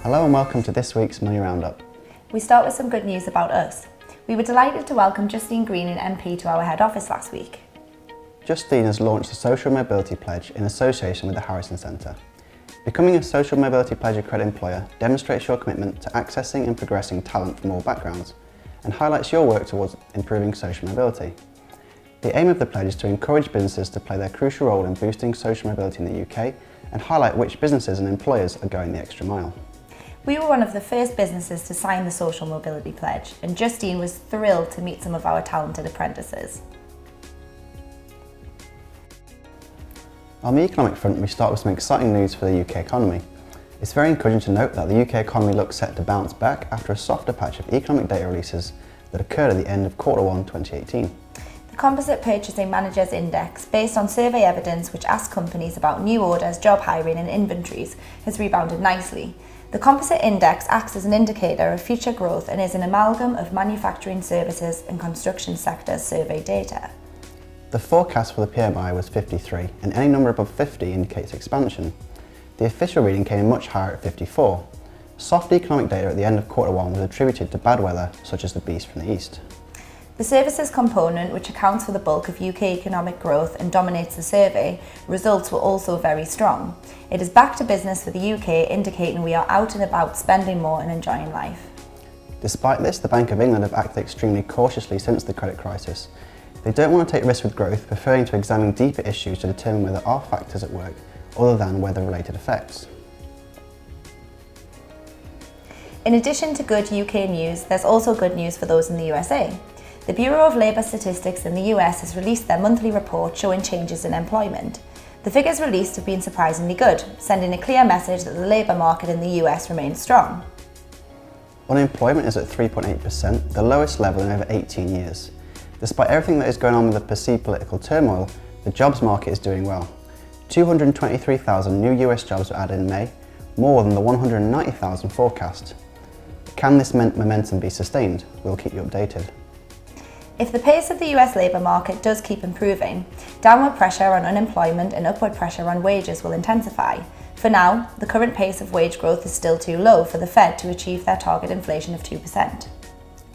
Hello and welcome to this week's Money Roundup. We start with some good news about us. We were delighted to welcome Justine Green and MP to our head office last week. Justine has launched the Social Mobility Pledge in association with the Harrison Centre. Becoming a Social Mobility Pledge accredited employer demonstrates your commitment to accessing and progressing talent from all backgrounds and highlights your work towards improving social mobility. The aim of the pledge is to encourage businesses to play their crucial role in boosting social mobility in the UK and highlight which businesses and employers are going the extra mile. We were one of the first businesses to sign the Social Mobility Pledge, and Justine was thrilled to meet some of our talented apprentices. On the economic front, we start with some exciting news for the UK economy. It's very encouraging to note that the UK economy looks set to bounce back after a softer patch of economic data releases that occurred at the end of Q1 2018. The Composite Purchasing Managers Index, based on survey evidence which asks companies about new orders, job hiring and inventories, has rebounded nicely. The Composite Index acts as an indicator of future growth and is an amalgam of manufacturing, services and construction sector survey data. The forecast for the PMI was 53, and any number above 50 indicates expansion. The official reading came in much higher at 54. Soft economic data at the end of Q1 was attributed to bad weather, such as the beast from the east. The services component, which accounts for the bulk of UK economic growth and dominates the survey, results were also very strong. It is back to business for the UK, indicating we are out and about spending more and enjoying life. Despite this, the Bank of England have acted extremely cautiously since the credit crisis. They don't want to take risks with growth, preferring to examine deeper issues to determine whether there are factors at work other than weather-related effects. In addition to good UK news, there's also good news for those in the USA. The Bureau of Labour Statistics in the US has released their monthly report showing changes in employment. The figures released have been surprisingly good, sending a clear message that the labour market in the US remains strong. Unemployment is at 3.8%, the lowest level in over 18 years. Despite everything that is going on with the perceived political turmoil, the jobs market is doing well. 223,000 new US jobs were added in May, more than the 190,000 forecast. Can this momentum be sustained? We'll keep you updated. If the pace of the US labour market does keep improving, downward pressure on unemployment and upward pressure on wages will intensify. For now, the current pace of wage growth is still too low for the Fed to achieve their target inflation of 2%.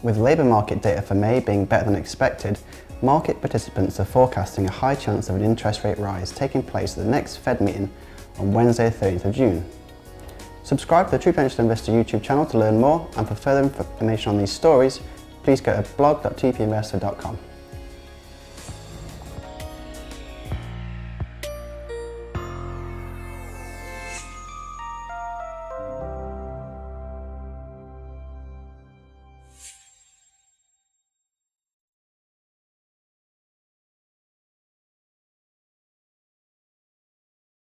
With labour market data for May being better than expected, market participants are forecasting a high chance of an interest rate rise taking place at the next Fed meeting on Wednesday, 30th of June. Subscribe to the True Potential Investor YouTube channel to learn more, and for further information on these stories, please go to blog.tpinvestor.com.